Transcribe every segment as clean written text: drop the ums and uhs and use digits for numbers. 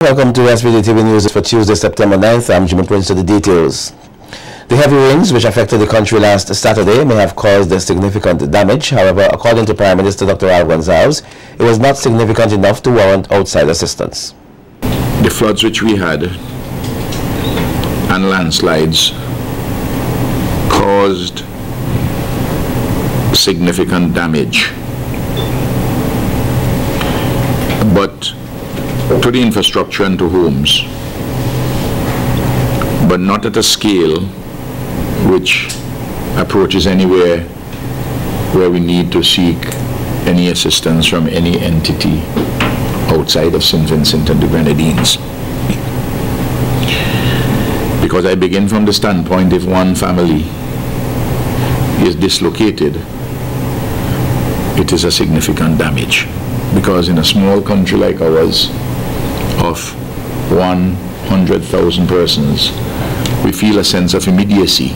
Welcome to SVGTV News for Tuesday, September 9th. I'm Jimmy Prince to the details. The heavy rains which affected the country last Saturday may have caused significant damage. However, according to Prime Minister Dr. Gonzalez, it was not significant enough to warrant outside assistance. The floods which we had and landslides caused significant damage, but to the infrastructure and to homes, but not at a scale which approaches anywhere where we need to seek any assistance from any entity outside of St. Vincent and the Grenadines. Because I begin from the standpoint, if one family is dislocated, it is a significant damage. Because in a small country like ours, of 100,000 persons, we feel a sense of immediacy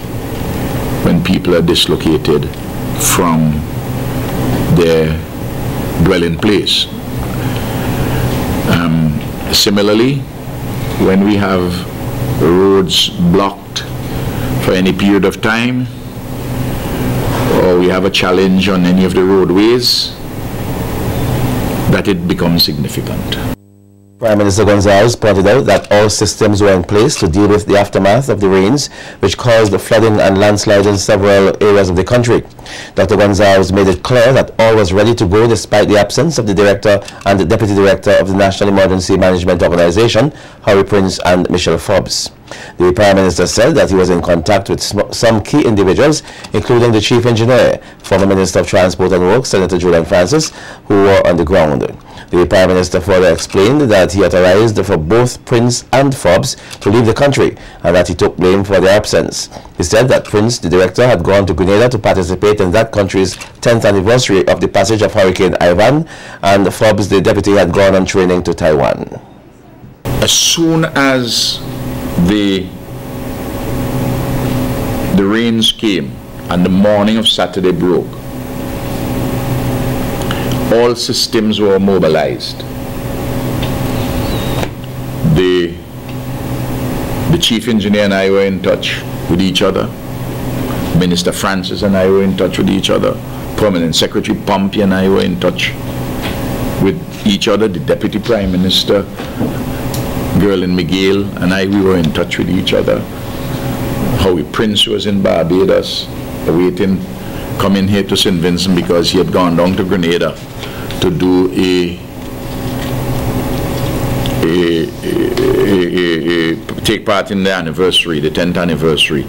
when people are dislocated from their dwelling place. Similarly, when we have roads blocked for any period of time, or we have a challenge on any of the roadways, that it becomes significant. Prime Minister Gonzalez pointed out that all systems were in place to deal with the aftermath of the rains which caused flooding and landslides in several areas of the country. Dr. Gonzalez made it clear that all was ready to go despite the absence of the Director and the Deputy Director of the National Emergency Management Organization, Harry Prince and Michelle Forbes. The Prime Minister said that he was in contact with some key individuals, including the Chief Engineer, former Minister of Transport and Works, Senator Julian Francis, who were on the ground. The Prime Minister further explained that he authorized for both Prince and Forbes to leave the country and that he took blame for their absence. He said that Prince, the Director, had gone to Grenada to participate in that country's 10th anniversary of the passage of Hurricane Ivan, and Forbes, the Deputy, had gone on training to Taiwan. As soon as the rains came and the morning of Saturday broke, all systems were mobilized. The Chief Engineer and I were in touch with each other. Minister Francis and I were in touch with each other. Permanent Secretary Pompey and I were in touch with each other. The Deputy Prime Minister, Gerlin Miguel, and we were in touch with each other. Howie Prince was in Barbados, awaiting coming here to St. Vincent because he had gone down to Grenada to do take part in the anniversary, the 10th anniversary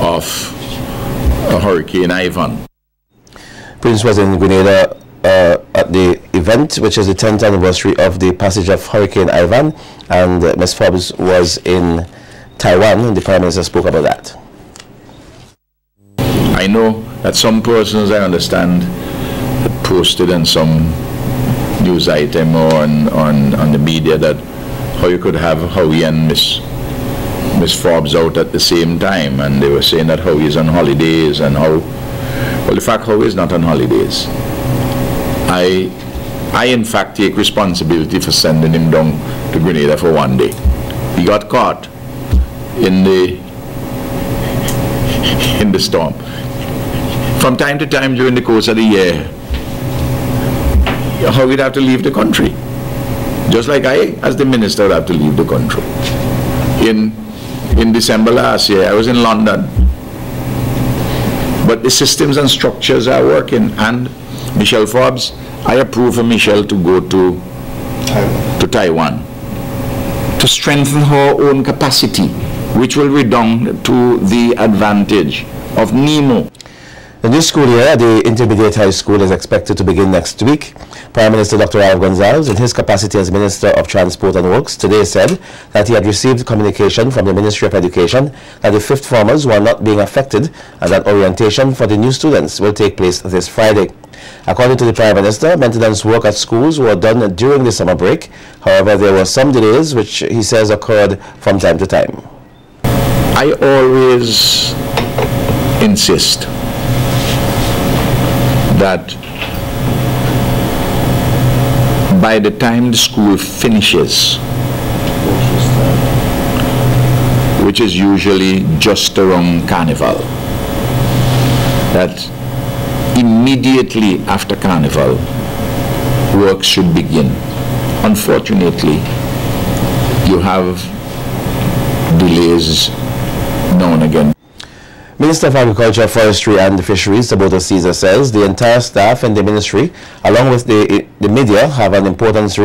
of Hurricane Ivan. Prince was in Grenada at the event, which is the 10th anniversary of the passage of Hurricane Ivan, and Ms. Forbes was in Taiwan, and the Prime Minister spoke about that. I know that some persons, I understand, had posted in some news item or on the media that how you could have Howie and Miss Forbes out at the same time, and they were saying that Howie is on holidays, and how, well, the fact Howie is not on holidays. I in fact take responsibility for sending him down to Grenada for one day. He got caught in the storm. From time to time during the course of the year, how we'd have to leave the country. Just like I, as the minister, would have to leave the country. In December last year, I was in London. But the systems and structures are working, and Michelle Forbes, I approve for Michelle to go to Taiwan to strengthen her own capacity, which will redound to the advantage of NEMO. The new school year at the Intermediate High School is expected to begin next week. Prime Minister Dr. Gonzalez, in his capacity as Minister of Transport and Works, today said that he had received communication from the Ministry of Education that the fifth formers were not being affected and that orientation for the new students will take place this Friday. According to the Prime Minister, maintenance work at schools were done during the summer break. However, there were some delays which he says occurred from time to time. I always insist that by the time the school finishes, which is usually just around Carnival, that immediately after Carnival, work should begin. Unfortunately, you have delays now and again. Minister of Agriculture, Forestry and Fisheries, Saboto Caesar, says the entire staff in the ministry, along with the media, have an important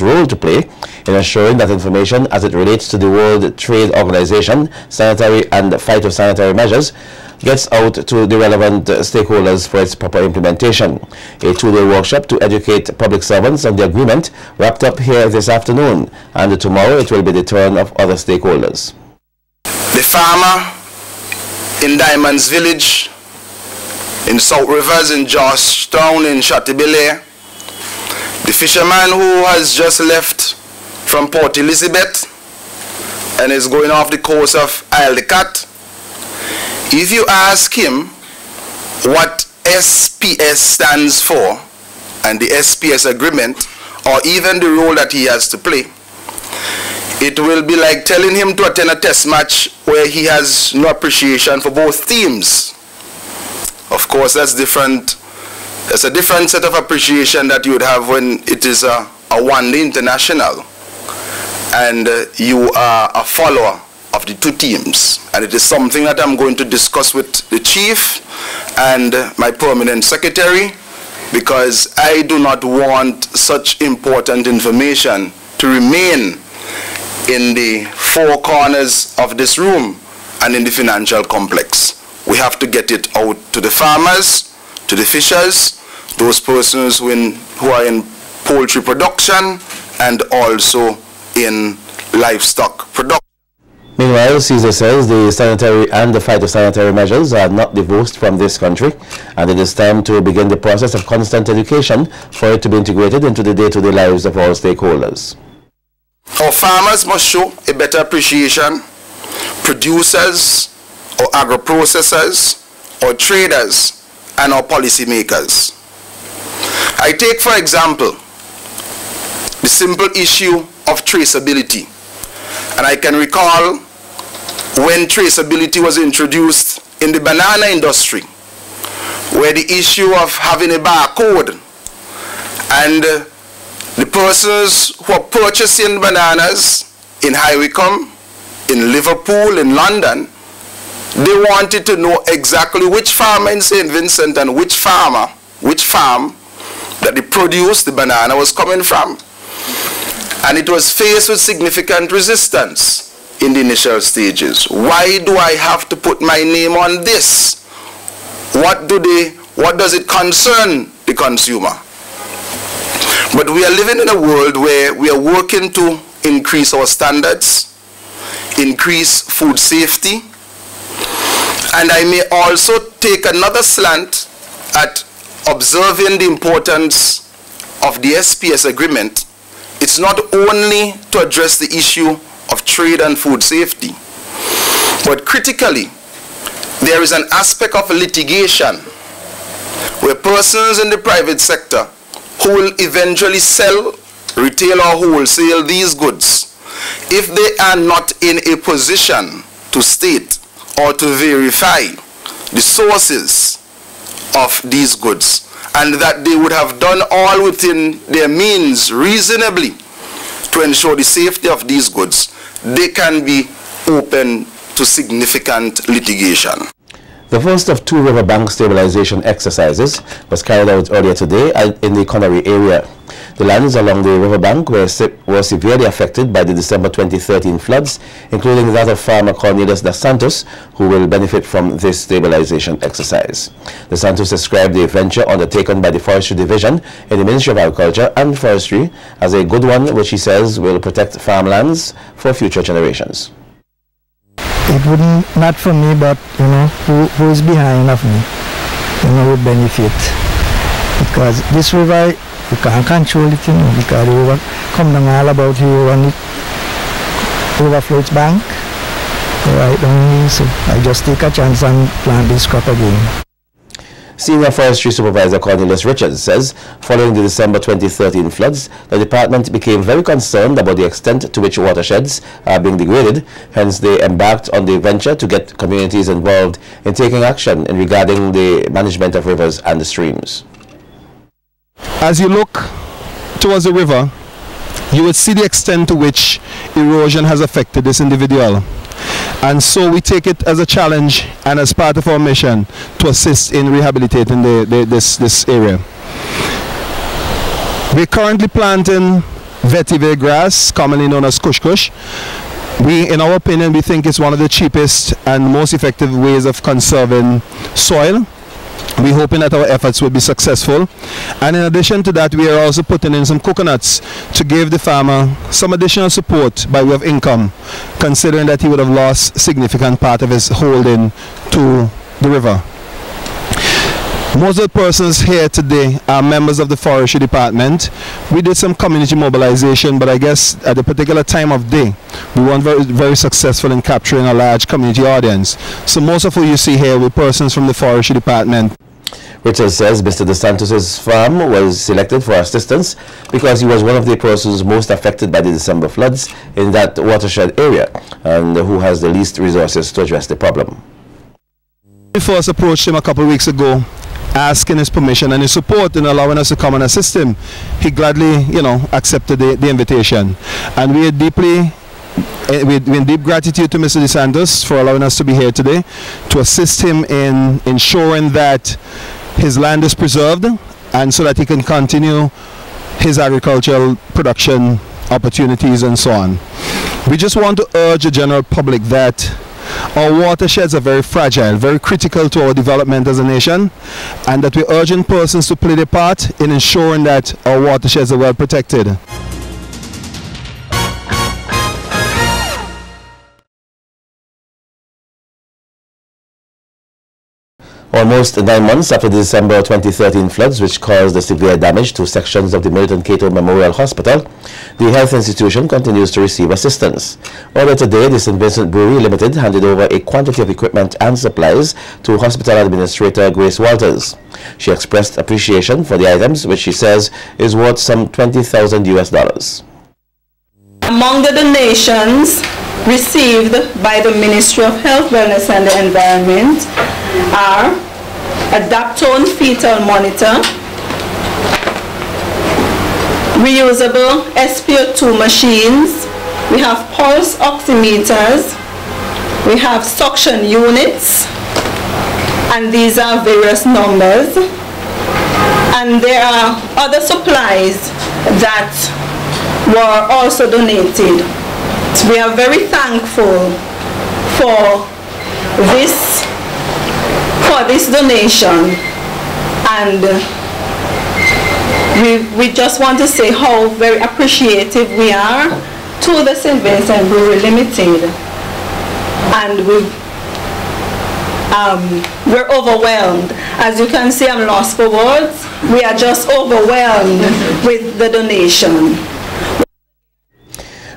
role to play in ensuring that information as it relates to the World Trade Organization, sanitary and phytosanitary measures, gets out to the relevant stakeholders for its proper implementation. A two-day workshop to educate public servants on the agreement wrapped up here this afternoon, and tomorrow it will be the turn of other stakeholders. The farmer in Diamonds Village, in South Rivers, in Georgetown, in Chateaubriand, the fisherman who has just left from Port Elizabeth and is going off the coast of Isle de Cat. If you ask him what SPS stands for and the SPS agreement, or even the role that he has to play, it will be like telling him to attend a test match where he has no appreciation for both teams. Of course, that's different. That's a different set of appreciation that you would have when it is a one-day international and you are a follower of the two teams. And it is something that I'm going to discuss with the chief and my permanent secretary, because I do not want such important information to remain in the four corners of this room and in the financial complex. We have to get it out to the farmers, to the fishers, those persons who are in poultry production and also in livestock production. Meanwhile, Caesar says the sanitary and the phytosanitary measures are not divorced from this country, and it is time to begin the process of constant education for it to be integrated into the day-to-day lives of all stakeholders. Our farmers must show a better appreciation. Producers or agro-processors or traders and our policymakers. I take, for example, the simple issue of traceability. And I can recall when traceability was introduced in the banana industry, where the issue of having a barcode and the persons who are purchasing bananas in High Wycombe, in Liverpool, in London, they wanted to know exactly which farmer in St. Vincent and which farm that the produce, the banana, was coming from. And it was faced with significant resistance in the initial stages. Why do I have to put my name on this? What does it concern the consumer? But we are living in a world where we are working to increase our standards, increase food safety, and I may also take another slant at observing the importance of the SPS agreement. It's not only to address the issue of trade and food safety, but critically, there is an aspect of litigation where persons in the private sector who will eventually sell, retail or wholesale these goods, if they are not in a position to state or to verify the sources of these goods, and that they would have done all within their means reasonably to ensure the safety of these goods, they can be open to significant litigation. The first of two riverbank stabilization exercises was carried out earlier today in the Connery area. The lands along the riverbank were severely affected by the December 2013 floods, including that of farmer Cornelius dos Santos, who will benefit from this stabilization exercise. Dos Santos described the venture undertaken by the Forestry Division in the Ministry of Agriculture and Forestry as a good one, which he says will protect farmlands for future generations. It wouldn't, not for me, but you know, who is behind of me, you know, would benefit. Because this river, you can't control it, you know, because the river come down all about here and it overflow its bank, right down here, so I just take a chance and plant this crop again. Senior Forestry Supervisor Cornelius Richards says following the December 2013 floods, the department became very concerned about the extent to which watersheds are being degraded. Hence, they embarked on the venture to get communities involved in taking action in regarding the management of rivers and the streams. As you look towards the river, you would see the extent to which erosion has affected this individual. And so we take it as a challenge and as part of our mission to assist in rehabilitating this area. We're currently planting vetiver grass, commonly known as kush kush. In our opinion, we think it's one of the cheapest and most effective ways of conserving soil. We're hoping that our efforts will be successful. And in addition to that, we are also putting in some coconuts to give the farmer some additional support by way of income, considering that he would have lost a significant part of his holding to the river. Most of the persons here today are members of the Forestry Department. We did some community mobilization, but I guess at a particular time of day, we weren't very successful in capturing a large community audience. So most of who you see here were persons from the Forestry Department. Richards says Mr. De Santos' farm was selected for assistance because he was one of the persons most affected by the December floods in that watershed area and who has the least resources to address the problem. We first approached him a couple of weeks ago, asking his permission and his support in allowing us to come and assist him. He gladly, accepted the invitation. And we are we're in deep gratitude to Mr. De Santos for allowing us to be here today to assist him in ensuring that his land is preserved and so that he can continue his agricultural production opportunities and so on. We just want to urge the general public that our watersheds are very fragile, very critical to our development as a nation, and that we're urging persons to play their part in ensuring that our watersheds are well protected. Almost 9 months after the December 2013 floods, which caused the severe damage to sections of the Milton Cato Memorial Hospital, the health institution continues to receive assistance. Earlier today, the St. Vincent Brewery Limited handed over a quantity of equipment and supplies to Hospital Administrator Grace Walters. She expressed appreciation for the items, which she says is worth some $20,000 US. Among the donations received by the Ministry of Health, Wellness and the Environment are a Daptone fetal monitor, reusable SpO2 machines, we have pulse oximeters, we have suction units, and these are various numbers, and there are other supplies that were also donated. So we are very thankful for this donation, and we just want to say how very appreciative we are to the St. Vincent Brewery Limited, and we're overwhelmed. As you can see, I'm lost for words. We are just overwhelmed with the donation.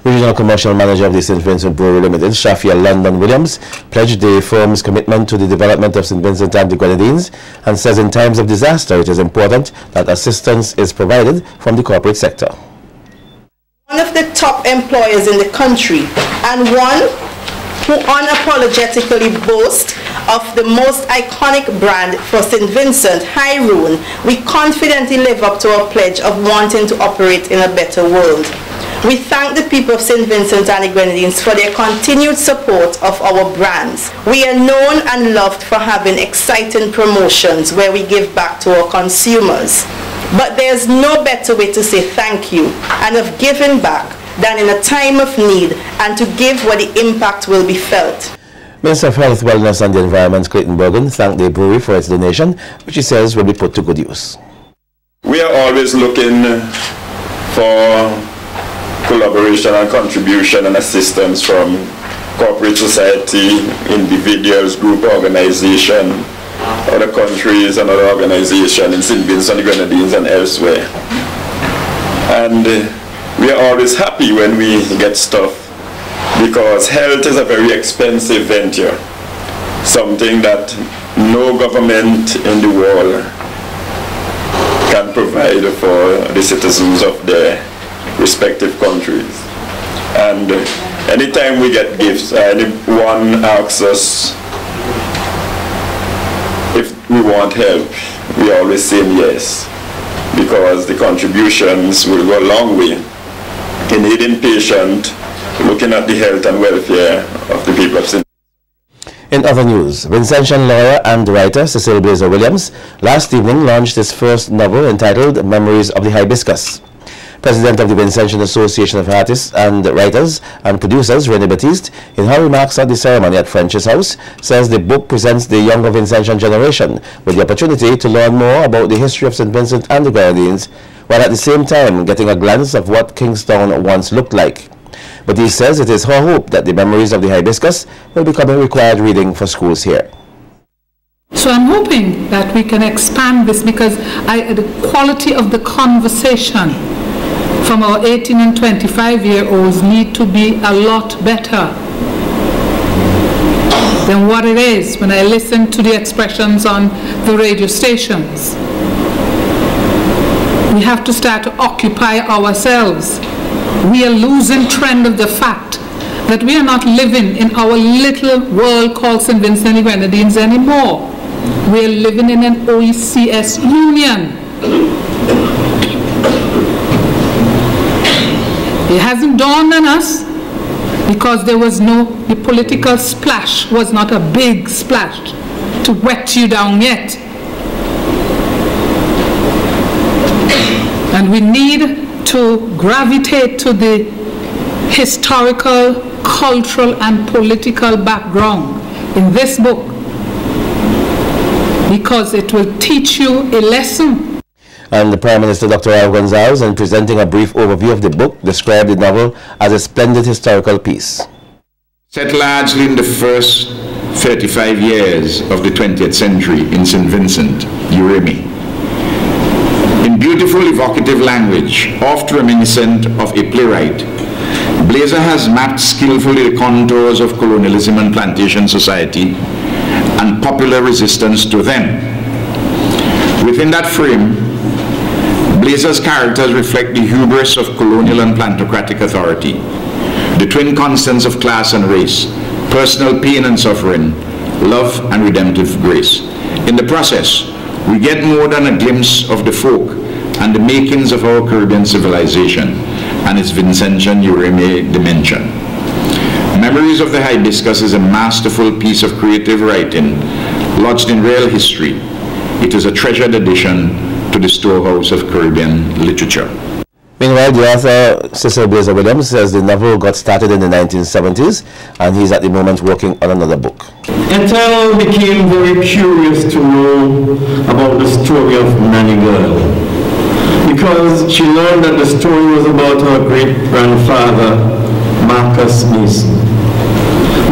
Regional Commercial Manager of the St. Vincent Brewery Limited, Shafia London Williams, pledged the firm's commitment to the development of St. Vincent and the Grenadines and says in times of disaster it is important that assistance is provided from the corporate sector. One of the top employers in the country and one who unapologetically boasts of the most iconic brand for St. Vincent, Hyroon, we confidently live up to our pledge of wanting to operate in a better world. We thank the people of St. Vincent and the Grenadines for their continued support of our brands. We are known and loved for having exciting promotions where we give back to our consumers. But there's no better way to say thank you and of giving back than in a time of need and to give where the impact will be felt. Minister of Health, Wellness and the Environment, Clayton Bergen, thanked the brewery for its donation, which he says will be put to good use. We are always looking for collaboration and contribution and assistance from corporate society, individuals, group organization, other countries and other organizations in St. Vincent and the Grenadines and elsewhere. And we are always happy when we get stuff, because health is a very expensive venture, something that no government in the world can provide for the citizens of their respective countries. And anytime we get gifts, anyone asks us if we want help, we always say yes, because the contributions will go a long way in aiding patient, looking at the health and welfare of the people of St. In other news, Vincentian lawyer and writer Cecil Blazer Williams last evening launched his first novel entitled Memories of the Hibiscus. President of the Vincentian Association of Artists and Writers and Producers, René Batiste, in her remarks at the ceremony at French's house, says the book presents the younger Vincentian generation with the opportunity to learn more about the history of St. Vincent and the Grenadines, while at the same time getting a glance of what Kingstown once looked like. But he says it is her hope that the Memories of the Hibiscus will become a required reading for schools here. So I'm hoping that we can expand this, because the quality of the conversation from our 18 and 25-year-olds need to be a lot better than what it is when I listen to the expressions on the radio stations. We have to start to occupy ourselves. We are losing trend of the fact that we are not living in our little world called St. Vincent and the Grenadines anymore. We are living in an OECS union. It hasn't dawned on us because the political splash was not a big splash to wet you down yet. And we need to gravitate to the historical, cultural, and political background in this book, because it will teach you a lesson. And the Prime Minister, Dr. Ralph Gonsalves, in presenting a brief overview of the book, described the novel as a splendid historical piece. Set largely in the first 35 years of the 20th century in St. Vincent, Urimi. In beautiful evocative language, oft reminiscent of a playwright, Blazer has mapped skillfully the contours of colonialism and plantation society and popular resistance to them. Within that frame, Blazer's characters reflect the hubris of colonial and plantocratic authority, the twin constants of class and race, personal pain and suffering, love and redemptive grace. In the process, we get more than a glimpse of the folk and the makings of our Caribbean civilization and its Vincentian Urimi dimension. Memories of the Hibiscus is a masterful piece of creative writing lodged in real history. It is a treasured addition to the storehouse of Caribbean literature. Meanwhile, the author Cecil Blazer Williams says the novel got started in the 1970s and he's at the moment working on another book. Ethel became very curious to know about the story of Nanny Girl, because she learned that the story was about her great-grandfather, Marcus Mason.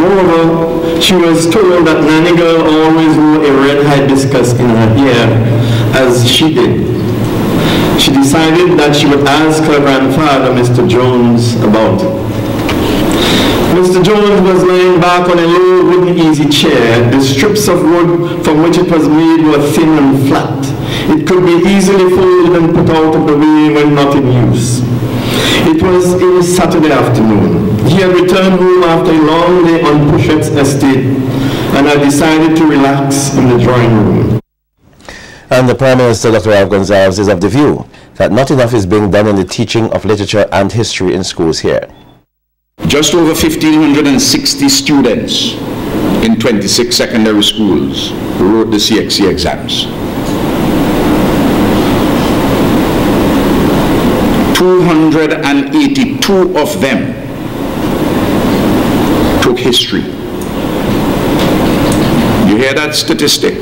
Moreover, she was told that Nanny Girl always wore a red hibiscus in her hair, as she did. She decided that she would ask her grandfather, Mr. Jones, about it. Mr. Jones was laying back on a low wooden easy chair. The strips of wood from which it was made were thin and flat. It could be easily folded and put out of the way when not in use. It was a Saturday afternoon. He had returned home after a long day on Pushet's estate and had decided to relax in the drawing room. And the Prime Minister, Dr. Ralph Gonsalves, is of the view that not enough is being done in the teaching of literature and history in schools here. Just over 1,560 students in 26 secondary schools wrote the CXC exams. 282 of them took history. You hear that statistic?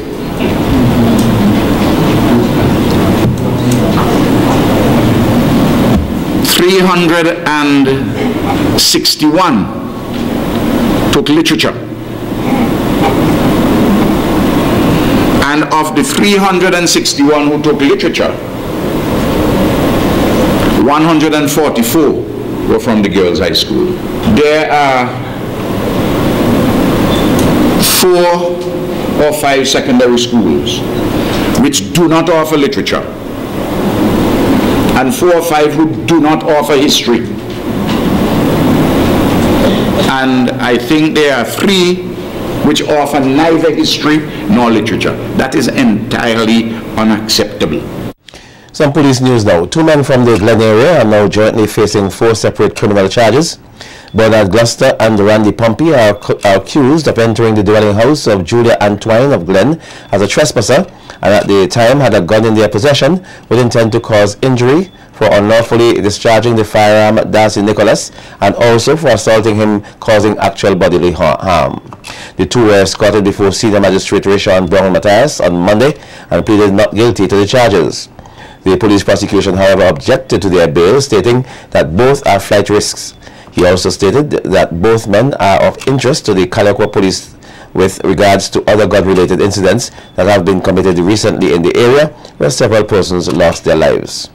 $361 took literature. And of the 361 who took literature, 144 were from the girls' high school. There are 4 or 5 secondary schools which do not offer literature, and 4 or 5 who do not offer history. And I think there are 3 which offer neither history nor literature. That is entirely unacceptable. Some police news now. 2 men from the Glen area are now jointly facing 4 separate criminal charges. Bernard Gloucester and Randy Pompey are accused of entering the dwelling house of Julia Antwine of Glen as a trespasser, and at the time had a gun in their possession with intent to cause injury, for unlawfully discharging the firearm at Darcy Nicholas, and also for assaulting him, causing actual bodily harm. The 2 were escorted before Senior Magistrate Rayshon Brown Matthias on Monday and pleaded not guilty to the charges. The police prosecution, however, objected to their bail, stating that both are flight risks. He also stated that both men are of interest to the Kalakwa police with regards to other gun-related incidents that have been committed recently in the area where several persons lost their lives.